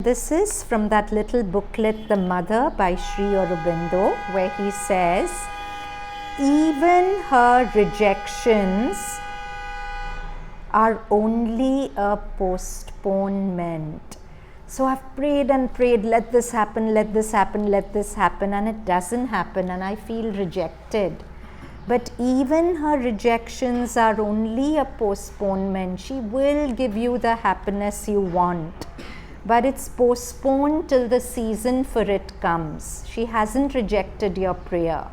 This is from that little booklet, The Mother by Sri Aurobindo, where he says, even her rejections are only a postponement. So I've prayed and prayed, let this happen, let this happen, let this happen, and it doesn't happen, and I feel rejected. But even her rejections are only a postponement. She will give you the happiness you want, but it's postponed till the season for it comes. She hasn't rejected your prayer.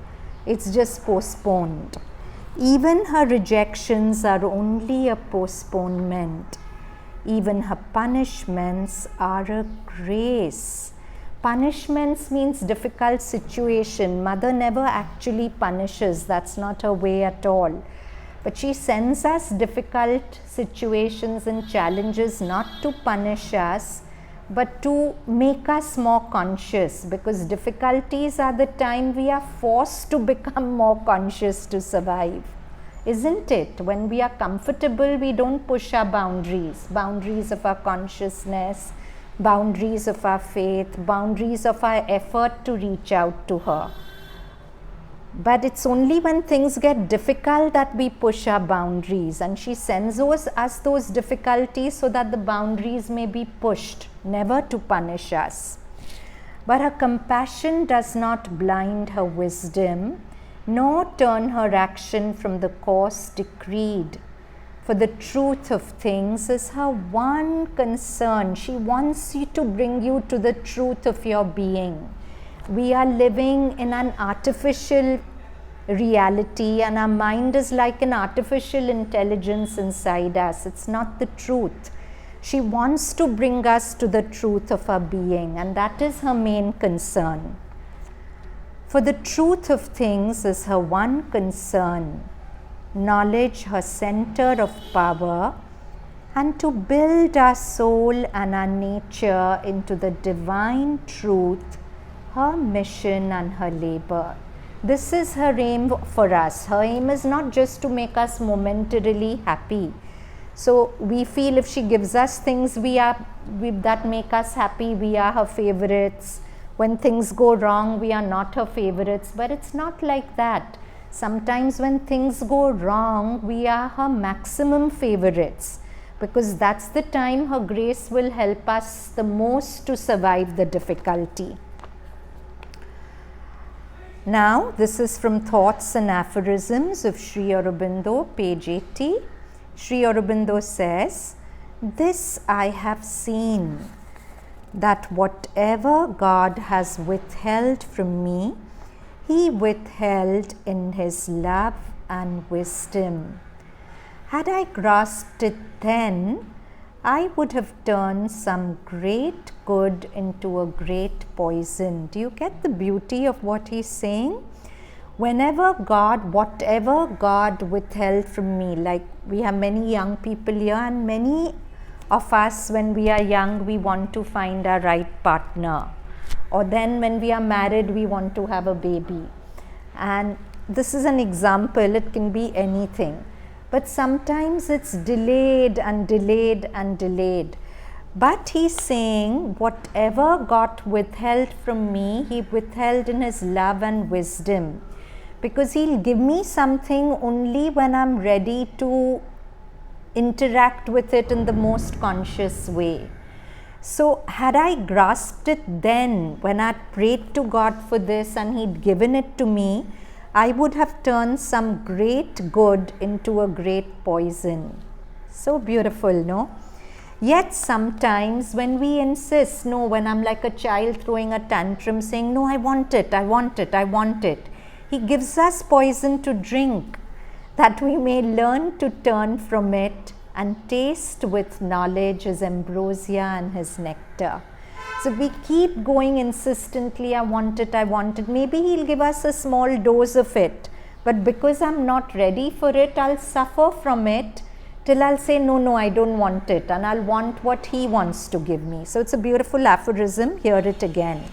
It's just postponed. Even her rejections are only a postponement. Even her punishments are a grace. Punishments means difficult situation. Mother never actually punishes. That's not her way at all. But she sends us difficult situations and challenges not to punish us, but to make us more conscious, because difficulties are the time we are forced to become more conscious to survive. Isn't it? When we are comfortable, we don't push our boundaries of our consciousness, boundaries of our faith, boundaries of our effort to reach out to her. But it's only when things get difficult that we push our boundaries, and she sends us those difficulties so that the boundaries may be pushed, never to punish us. But her compassion does not blind her wisdom, nor turn her action from the course decreed. For the truth of things is her one concern. She wants you to bring you to the truth of your being. We are living in an artificial reality, and our mind is like an artificial intelligence inside us. It's not the truth. She wants to bring us to the truth of our being, and that is her main concern. For the truth of things is her one concern, knowledge her center of power, and to build our soul and our nature into the divine truth, her mission and her labor. This is her aim for us. Her aim is not just to make us momentarily happy. So we feel if she gives us things that make us happy, we are her favorites. When things go wrong, we are not her favorites. But it's not like that. Sometimes when things go wrong, we are her maximum favorites, because that's the time her grace will help us the most to survive the difficulty. Now, this is from Thoughts and Aphorisms of Sri Aurobindo, page 80. Sri Aurobindo says, "This I have seen, that whatever God has withheld from me, He withheld in His love and wisdom. Had I grasped it then, I would have turned some great good into a great poison." Do you get the beauty of what he's saying? Whatever God withheld from me, like we have many young people here, and many of us, when we are young, we want to find our right partner. Or then when we are married, we want to have a baby. And this is an example, it can be anything. But sometimes it's delayed and delayed and delayed. But he's saying, whatever God withheld from me, He withheld in His love and wisdom. Because He'll give me something only when I'm ready to interact with it in the most conscious way. So had I grasped it then, when I prayed to God for this and He'd given it to me, I would have turned some great good into a great poison. So beautiful, no? Yet sometimes when we insist, when I'm like a child throwing a tantrum saying, no, I want it, I want it, I want it, He gives us poison to drink, that we may learn to turn from it and taste with knowledge His ambrosia and His nectar. So we keep going insistently, I want it, I want it. Maybe He'll give us a small dose of it, but because I'm not ready for it, I'll suffer from it till I'll say, no, I don't want it, and I'll want what He wants to give me. So it's a beautiful aphorism. Hear it again.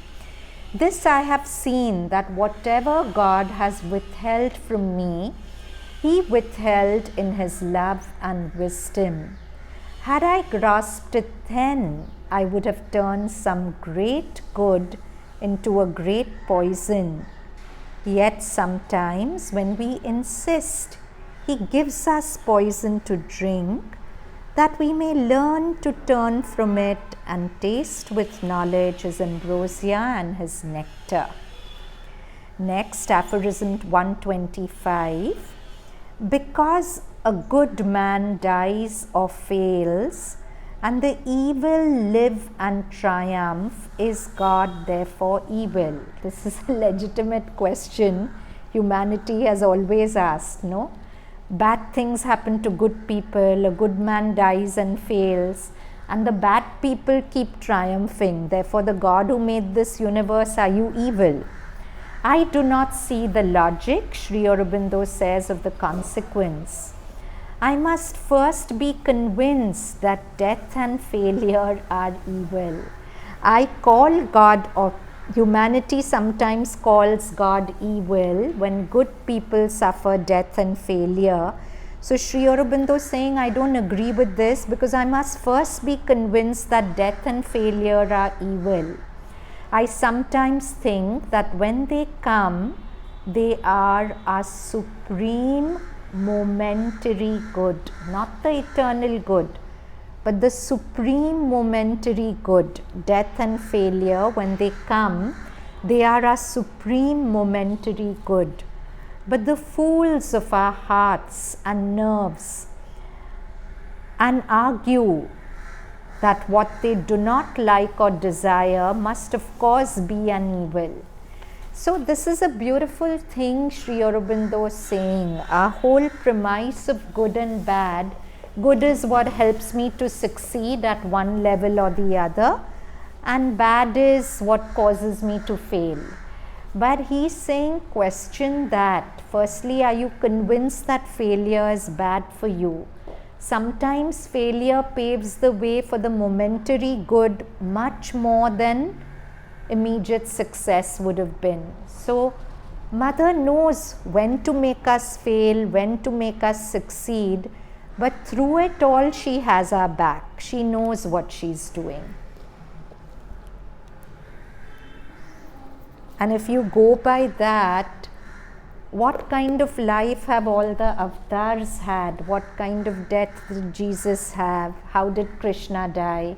"This I have seen, that whatever God has withheld from me, He withheld in His love and wisdom. Had I grasped it then, I would have turned some great good into a great poison. Yet sometimes when we insist, He gives us poison to drink, that we may learn to turn from it and taste with knowledge His ambrosia and His nectar. Next, aphorism 125. Because a good man dies or fails, and the evil live and triumph, is God therefore evil? This is a legitimate question humanity has always asked, no? Bad things happen to good people, a good man dies and fails, and the bad people keep triumphing. Therefore, the God who made this universe, are you evil? I do not see the logic, Sri Aurobindo says, of the consequence. I must first be convinced that death and failure are evil. I call God, or humanity sometimes calls God evil when good people suffer death and failure. So Sri Aurobindo is saying, I don't agree with this because I must first be convinced that death and failure are evil. I sometimes think that when they come, they are a supreme momentary good, not the eternal good, but the supreme momentary good. Death and failure, when they come, they are a supreme momentary good. But the fools of our hearts and nerves and argue that what they do not like or desire must of course be an evil. So this is a beautiful thing Sri Aurobindo is saying. Our whole premise of good and bad, good is what helps me to succeed at one level or the other, and bad is what causes me to fail. But he's saying, question that. Firstly, are you convinced that failure is bad for you? Sometimes failure paves the way for the momentary good much more than immediate success would have been. So, Mother knows when to make us fail, when to make us succeed, but through it all she has our back. She knows what she's doing. And if you go by that, what kind of life have all the avatars had? What kind of death did Jesus have? How did Krishna die?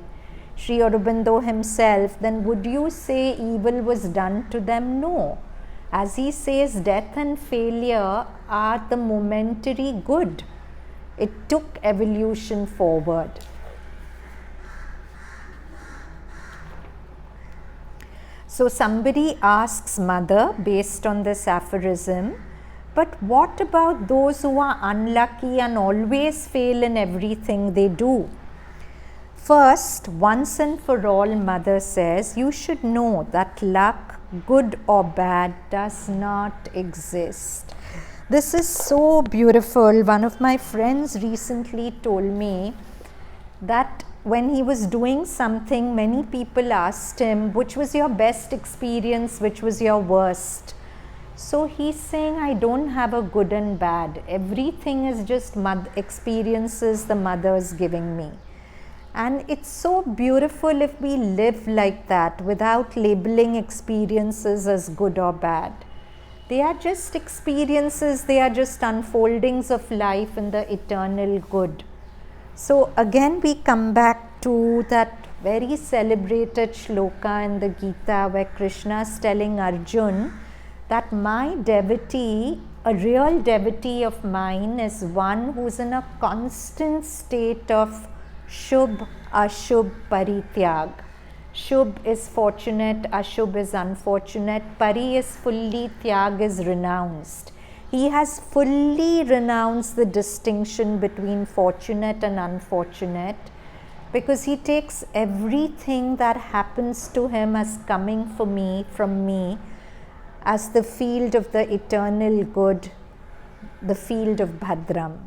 Sri Aurobindo himself, then would you say evil was done to them? No. As he says, death and failure are the momentary good. It took evolution forward. So somebody asks Mother, based on this aphorism, but what about those who are unlucky and always fail in everything they do? First, once and for all, Mother says, you should know that luck, good or bad, does not exist. This is so beautiful. One of my friends recently told me that when he was doing something, many people asked him, which was your best experience, which was your worst? So he's saying, I don't have a good and bad. Everything is just experiences the Mother's giving me. And it's so beautiful if we live like that without labeling experiences as good or bad. They are just experiences, they are just unfoldings of life in the eternal good. So again we come back to that very celebrated shloka in the Gita where Krishna is telling Arjun that my devotee, a real devotee of mine, is one who is in a constant state of Shubh, Ashubh, Parityag. Shubh is fortunate, Ashubh is unfortunate, Pari is fully, Tyag is renounced. He has fully renounced the distinction between fortunate and unfortunate because he takes everything that happens to him as coming from me, as the field of the eternal good, the field of Bhadram.